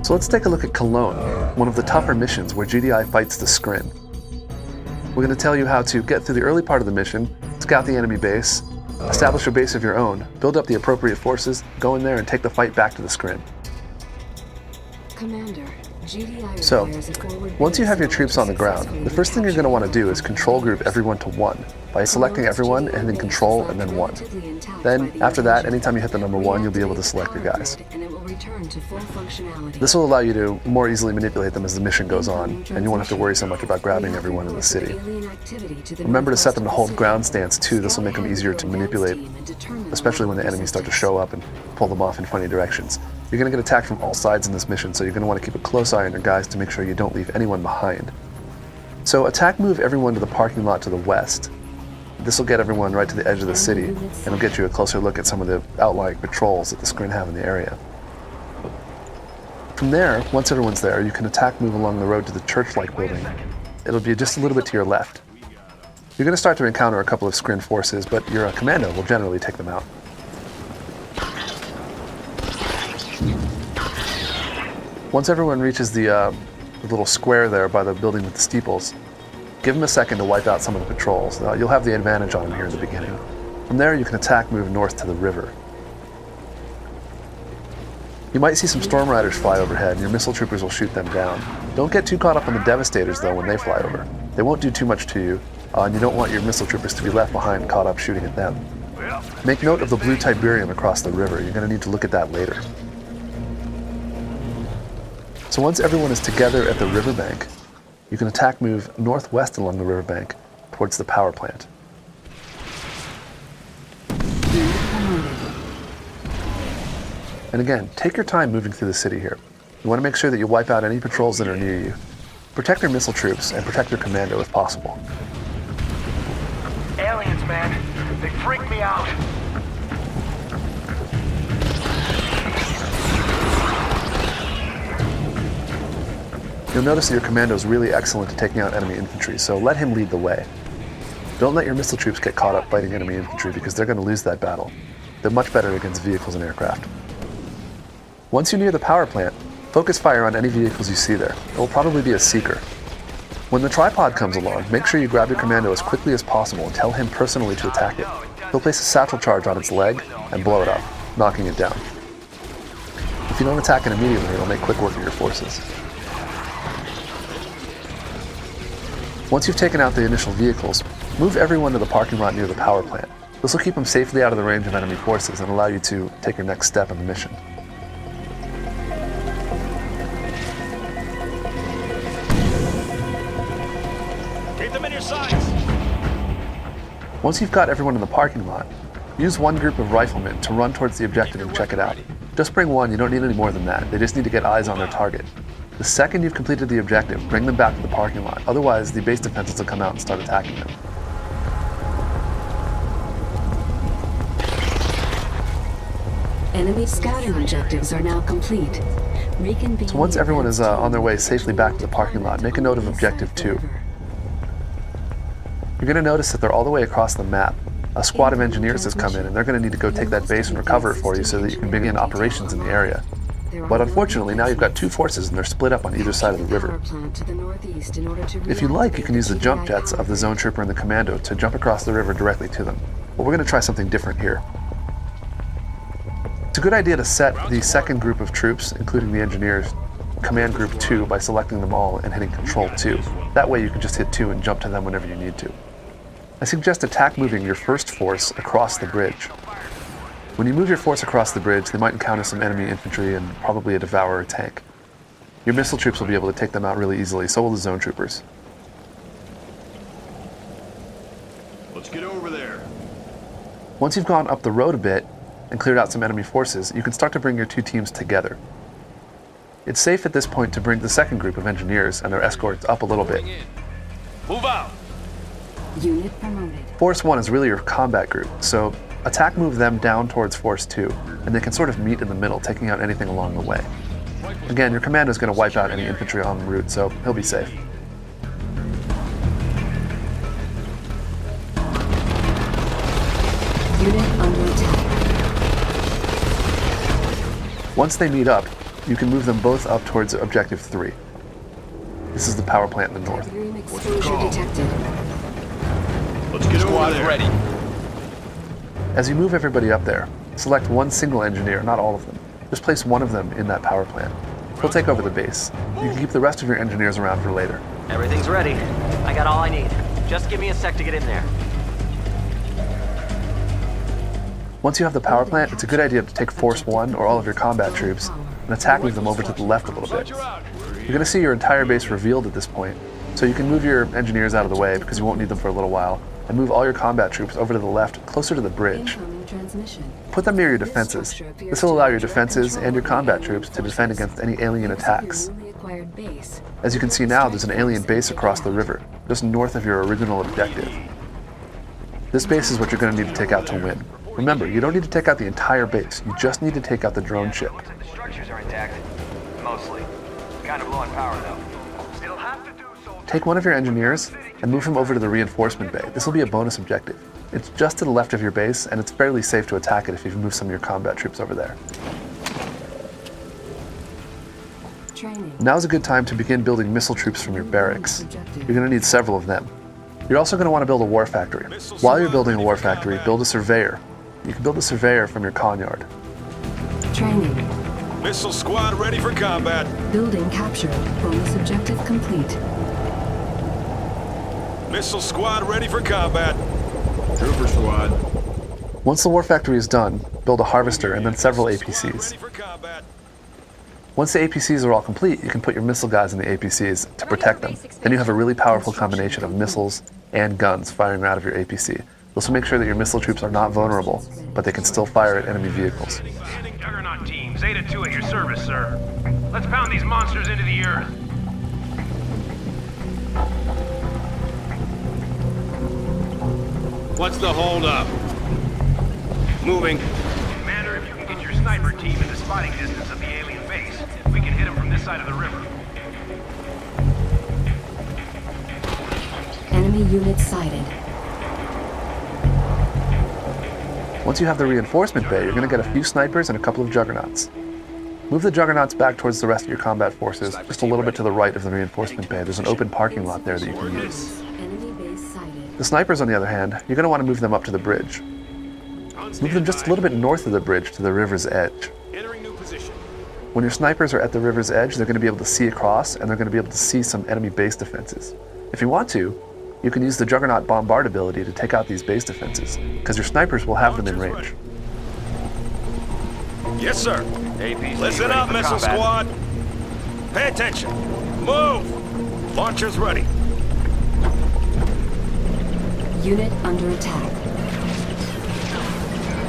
So let's take a look at Cologne, one of the tougher missions where GDI fights the Skrin. We're going to tell you how to get through the early part of the mission, scout the enemy base, establish a base of your own, build up the appropriate forces, go in there and take the fight back to the Skrin. Commander, GDI So, once you have your troops on the ground, the first thing you're going to want to do is control group everyone to 1 by selecting everyone and then control and then 1. Then, after that, anytime you hit the number 1, you'll be able to select your guys. This will allow you to more easily manipulate them as the mission goes on, and you won't have to worry so much about grabbing everyone in the city. Remember to set them to hold ground stance too. This will make them easier to manipulate, especially when the enemies start to show up and pull them off in funny directions. You're going to get attacked from all sides in this mission, so you're going to want to keep a close eye on your guys to make sure you don't leave anyone behind. So attack move everyone to the parking lot to the west. This will get everyone right to the edge of the city, and it'll get you a closer look at some of the outlying patrols that the Skrin have in the area. From there, once everyone's there, you can attack move along the road to the church-like building. It'll be just a little bit to your left. You're going to start to encounter a couple of Skrin forces, but your commando will generally take them out. Once everyone reaches the little square there by the building with the steeples, give them a second to wipe out some of the patrols. You'll have the advantage on them here in the beginning. From there, you can attack move north to the river. You might see some storm riders fly overhead, and your missile troopers will shoot them down. Don't get too caught up on the devastators, though, when they fly over. They won't do too much to you, and you don't want your missile troopers to be left behind caught up shooting at them. Make note of the blue Tiberium across the river. You're going to need to look at that later. So once everyone is together at the riverbank, you can attack move northwest along the riverbank towards the power plant. And again, take your time moving through the city here. You want to make sure that you wipe out any patrols that are near you. Protect your missile troops and protect your commando if possible. Aliens, man. They freak me out. You'll notice that your commando is really excellent at taking out enemy infantry, so let him lead the way. Don't let your missile troops get caught up fighting enemy infantry because they're going to lose that battle. They're much better against vehicles and aircraft. Once you're near the power plant, focus fire on any vehicles you see there. It will probably be a seeker. When the tripod comes along, make sure you grab your commando as quickly as possible and tell him personally to attack it. He'll place a satchel charge on its leg and blow it up, knocking it down. If you don't attack it immediately, it'll make quick work of your forces. Once you've taken out the initial vehicles, move everyone to the parking lot near the power plant. This will keep them safely out of the range of enemy forces and allow you to take your next step in the mission. Keep them in your sights. Once you've got everyone in the parking lot, use one group of riflemen to run towards the objective and check it out. Just bring one, you don't need any more than that. They just need to get eyes on their target. The second you've completed the objective, bring them back to the parking lot. Otherwise, the base defenses will come out and start attacking them. Enemy scouting objectives are now complete. So once everyone is on their way safely back to the parking lot, make a note of Objective 2. You're going to notice that they're all the way across the map. A squad of engineers has come in, and they're going to need to go take that base and recover it for you so that you can begin operations in the area. But unfortunately, now you've got two forces, and they're split up on either side of the river. If you like, you can use the jump jets of the zone trooper and the commando to jump across the river directly to them. But we're going to try something different here. It's a good idea to set the second group of troops, including the engineers, Command Group 2 by selecting them all and hitting Control 2. That way you can just hit 2 and jump to them whenever you need to. I suggest attack moving your first force across the bridge. When you move your force across the bridge, they might encounter some enemy infantry and probably a Devourer tank. Your missile troops will be able to take them out really easily, so will the zone troopers. Let's get over there. Once you've gone up the road a bit and cleared out some enemy forces, you can start to bring your two teams together. It's safe at this point to bring the second group of engineers and their escorts up a little bit. Move out. Unit promoted. Force 1 is really your combat group, so attack move them down towards Force 2, and they can sort of meet in the middle, taking out anything along the way. Again, your commando is going to wipe out any infantry on the route, so he'll be safe. Unit under attack. Once they meet up, you can move them both up towards Objective 3. This is the power plant in the north. Tiberium What's the exposure call? detected. Let's get over Squad there. ready. As you move everybody up there, select one single engineer, not all of them. Just place one of them in that power plant. He'll take over the base. You can keep the rest of your engineers around for later. Everything's ready. I got all I need. Just give me a sec to get in there. Once you have the power plant, it's a good idea to take Force 1 or all of your combat troops and attack with them over to the left a little bit. You're going to see your entire base revealed at this point, so you can move your engineers out of the way because you won't need them for a little while, and move all your combat troops over to the left, closer to the bridge. Incoming transmission. Put them near your defenses. This will allow your defenses and your combat troops to defend against any alien attacks. Newly acquired base. As you can see now, there's an alien base across the river, just north of your original objective. This base is what you're going to need to take out to win. Remember, you don't need to take out the entire base, you just need to take out the drone ship. The structures are intact. Mostly. Kind of low on power, though. It'll have to do so. Take one of your engineers and move him over to the reinforcement bay. This will be a bonus objective. It's just to the left of your base, and it's fairly safe to attack it if you've moved some of your combat troops over there. Training. Now's a good time to begin building missile troops from your barracks. You're going to need several of them. You're also going to want to build a war factory. While you're building a war factory, build a surveyor. You can build a surveyor from your con-yard. Training. Missile squad ready for combat. Building captured. Bonus objective complete. Missile squad ready for combat. Trooper squad. Once the war factory is done, build a harvester and then several APCs. Ready for combat. Once the APCs are all complete, you can put your missile guys in the APCs to protect them. Then you have a really powerful combination of missiles and guns firing out of your APC. This will make sure that your missile troops are not vulnerable, but they can still fire at enemy vehicles. Standing Juggernaut team, Zeta 2 at your service, sir. Let's pound these monsters into the earth. What's the holdup? Moving. Commander, if you can get your sniper team into spotting distance of the alien base, we can hit them from this side of the river. Enemy unit sighted. Once you have the reinforcement bay, you're going to get a few snipers and a couple of juggernauts. Move the juggernauts back towards the rest of your combat forces, just a little bit to the right of the reinforcement bay. There's an open parking lot there that you can use. Enemy base sighted. The snipers, on the other hand, you're going to want to move them up to the bridge. Move them just a little bit north of the bridge to the river's edge. Entering new position. When your snipers are at the river's edge, they're going to be able to see across, and they're going to be able to see some enemy base defenses. If you want to, you can use the Juggernaut Bombard ability to take out these base defenses, because your snipers will have them in range. Yes, sir. APC Listen ready up, for missile combat. squad. Pay attention. Move. Launchers ready. Unit under attack.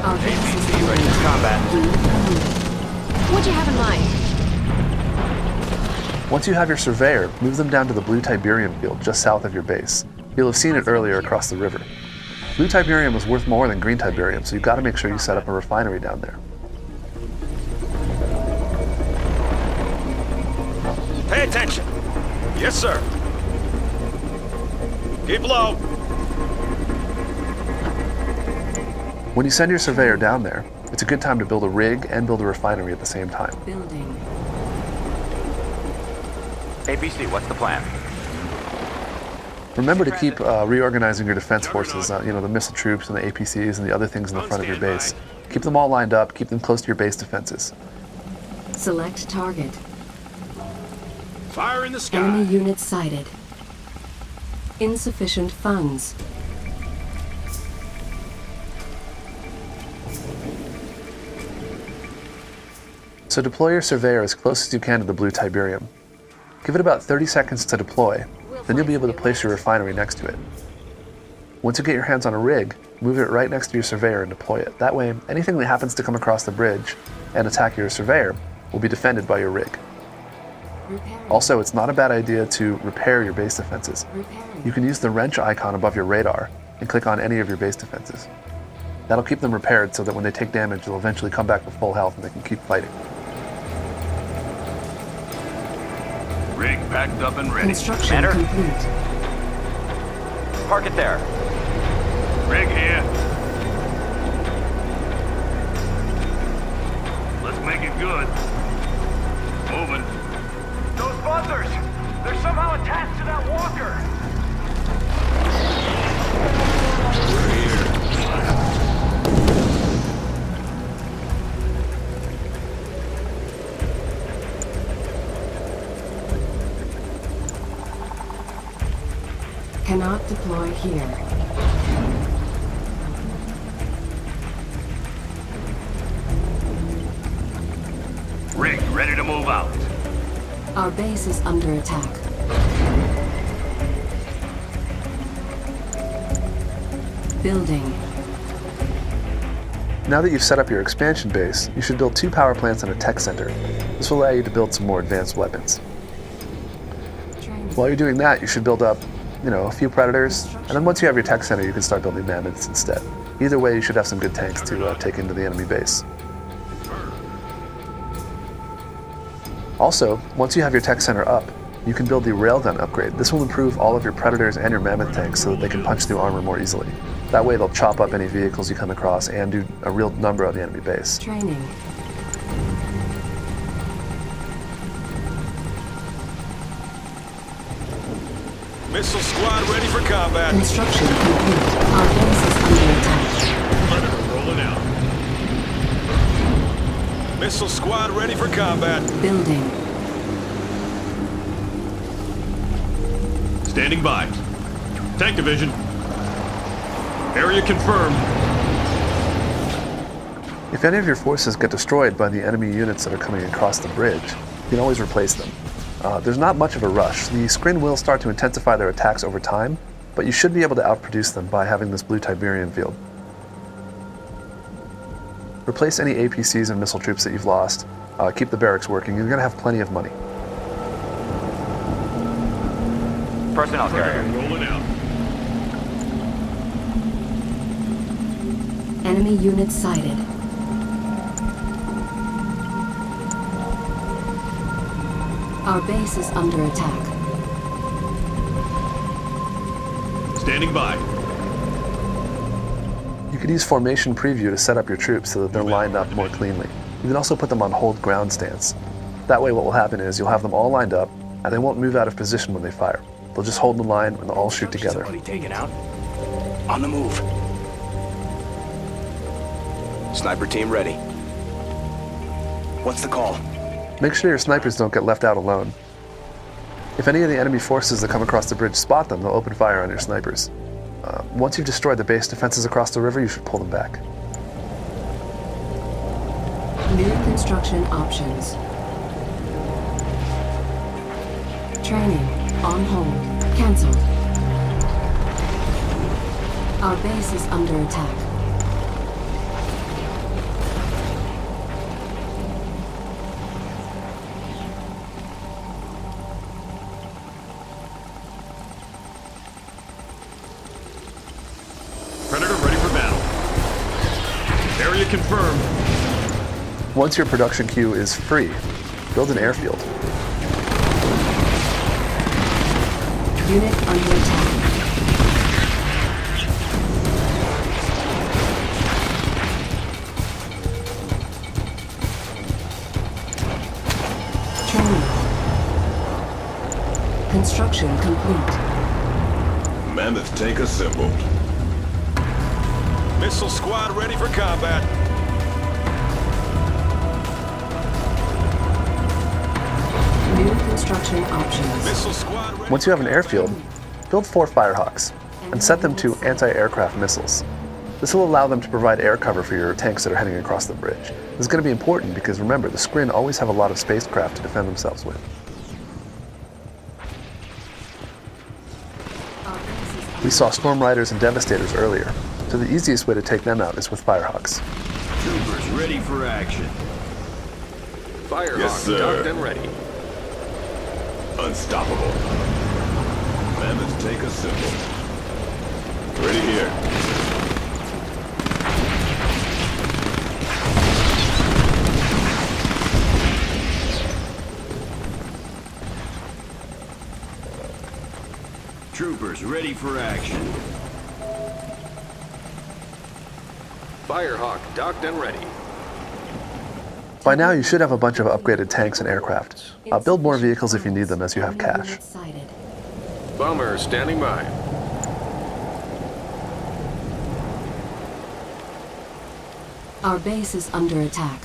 Our base is APC ready for combat. unit promoted. What'd you have in mind? Once you have your surveyor, move them down to the blue Tiberium field just south of your base. You'll have seen it earlier across the river. Blue Tiberium is worth more than green Tiberium, so you've got to make sure you set up a refinery down there. Pay attention. Yes, sir. Keep low. When you send your surveyor down there, it's a good time to build a rig and build a refinery at the same time. Building. APC, what's the plan? Remember to keep reorganizing your defense forces, the missile troops and the APCs and the other things in the front of your base. Keep them all lined up, keep them close to your base defenses. Select target. Fire in the sky. Enemy unit sighted. Insufficient funds. So deploy your surveyor as close as you can to the blue Tiberium. Give it about 30 seconds to deploy, then you'll be able to place your refinery next to it. Once you get your hands on a rig, move it right next to your surveyor and deploy it. That way, anything that happens to come across the bridge and attack your surveyor will be defended by your rig. Repairing. Also, it's not a bad idea to repair your base defenses. Repairing. You can use the wrench icon above your radar and click on any of your base defenses. That'll keep them repaired so that when they take damage, they'll eventually come back with full health and they can keep fighting. Rig packed up and ready. Construction Commander? complete. Park it there. Rig here. Let's make it good. Cannot deploy here. Rig, ready to move out. Our base is under attack. Building. Now that you've set up your expansion base, you should build 2 power plants and a tech center. This will allow you to build some more advanced weapons. While you're doing that, you should build up, a few predators, and then once you have your tech center, you can start building mammoths instead. Either way, you should have some good tanks to take into the enemy base. Also, once you have your tech center up, you can build the railgun upgrade. This will improve all of your predators and your mammoth tanks so that they can punch through armor more easily. That way they'll chop up any vehicles you come across and do a real number on the enemy base. Training. Missile squad ready for combat. Construction complete. Our base is under attack. Predator rolling out. Missile squad ready for combat. Building. Standing by. Tank division. Area confirmed. If any of your forces get destroyed by the enemy units that are coming across the bridge, you can always replace them. There's not much of a rush. The Skrin will start to intensify their attacks over time, but you should be able to outproduce them by having this blue Tiberium field. Replace any APCs and missile troops that you've lost. Keep the barracks working. You're going to have plenty of money. Personnel Predator carrier. rolling out. Enemy units sighted. Our base is under attack. Standing by. You can use formation preview to set up your troops so that they're lined up more cleanly. You can also put them on hold ground stance. That way what will happen is you'll have them all lined up and they won't move out of position when they fire. They'll just hold the line and they'll all shoot together. Somebody taken out. On the move. Sniper team ready. What's the call? Make sure your snipers don't get left out alone. If any of the enemy forces that come across the bridge spot them, they'll open fire on your snipers. Once you've destroyed the base defenses across the river, you should pull them back. New construction options. Training. On hold. Cancelled. Our base is under attack. Predator ready for battle. Area confirmed. Once your production queue is free, build an airfield. Unit under attack. Training. Construction complete. Mammoth tank assembled. Missile squad ready for combat. New construction options. Missile squad ready. Once you have an airfield, build 4 Firehawks and set them to anti-aircraft missiles. This will allow them to provide air cover for your tanks that are heading across the bridge. This is going to be important because remember, the Skrin always have a lot of spacecraft to defend themselves with. We saw Storm Riders and Devastators earlier, so the easiest way to take them out is with Firehawks. Troopers ready for action. Firehawk Yes, sir. docked and ready. Unstoppable. Mammoth tank assembled. Ready here. Troopers ready for action. Firehawk docked and ready. By now, you should have a bunch of upgraded tanks and aircraft. Build more vehicles if you need them as you have cash. Unit sighted. Bomber standing by. Our base is under attack.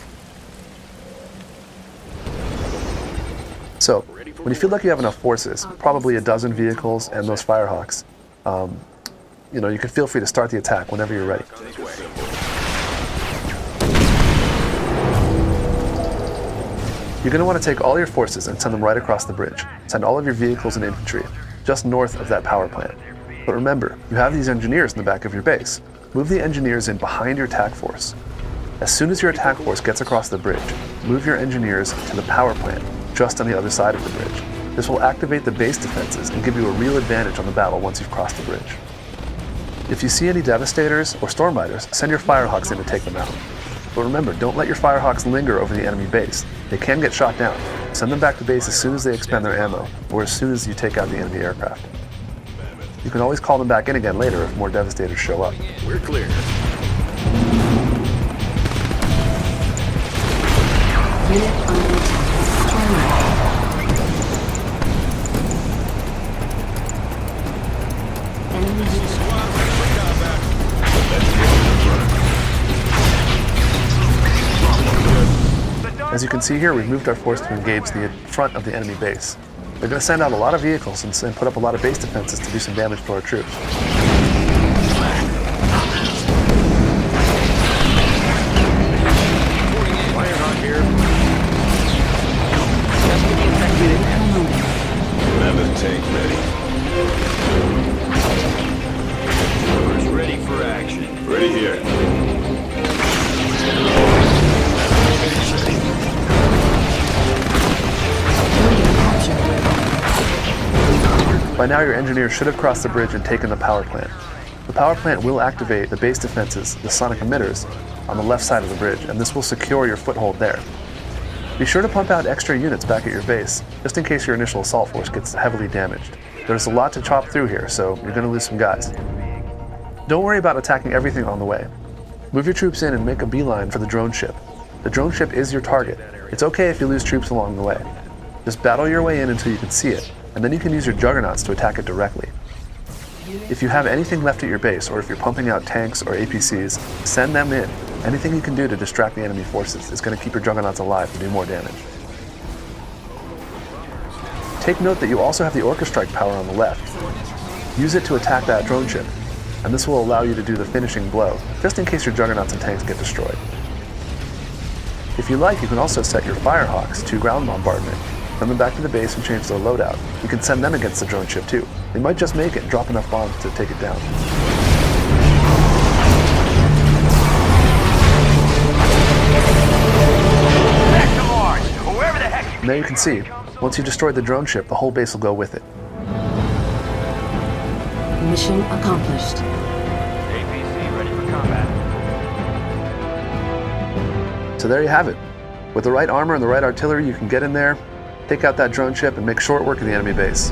So, when you feel like you have enough forces, probably a dozen vehicles and those Firehawks, you can feel free to start the attack whenever you're ready. You're going to want to take all your forces and send them right across the bridge. Send all of your vehicles and infantry just north of that power plant. But remember, you have these engineers in the back of your base. Move the engineers in behind your attack force. As soon as your attack force gets across the bridge, move your engineers to the power plant just on the other side of the bridge. This will activate the base defenses and give you a real advantage on the battle once you've crossed the bridge. If you see any Devastators or Stormriders, send your Firehawks in to take them out. But remember, don't let your Firehawks linger over the enemy base. They can get shot down. Send them back to base as soon as they expend their ammo, or as soon as you take out the enemy aircraft. You can always call them back in again later if more Devastators show up. We're clear. Unit under attack. Enemy unit. As you can see here, we've moved our force to engage the front of the enemy base. They're going to send out a lot of vehicles and put up a lot of base defenses to do some damage to our troops. Firehawk here. Just give me a second. Mammoth tank ready. Who's ready for action? Ready here. By now, your engineers should have crossed the bridge and taken the power plant. The power plant will activate the base defenses, the sonic emitters, on the left side of the bridge, and this will secure your foothold there. Be sure to pump out extra units back at your base, just in case your initial assault force gets heavily damaged. There's a lot to chop through here, so you're going to lose some guys. Don't worry about attacking everything on the way. Move your troops in and make a beeline for the drone ship. The drone ship is your target. It's okay if you lose troops along the way. Just battle your way in until you can see it, and then you can use your juggernauts to attack it directly. If you have anything left at your base, or if you're pumping out tanks or APCs, send them in. Anything you can do to distract the enemy forces is going to keep your juggernauts alive to do more damage. Take note that you also have the Orca Strike power on the left. Use it to attack that drone ship, and this will allow you to do the finishing blow, just in case your juggernauts and tanks get destroyed. If you like, you can also set your Firehawks to ground bombardment. Send them back to the base and change their loadout. You can send them against the drone ship too. They might just make it and drop enough bombs to take it down. Back to Mars, whoever the heck you And there you can see, once you destroy the drone ship, the whole base will go with it. Mission accomplished. APC ready for combat. So there you have it. With the right armor and the right artillery, you can get in there, take out that drone ship, and make short work of the enemy base.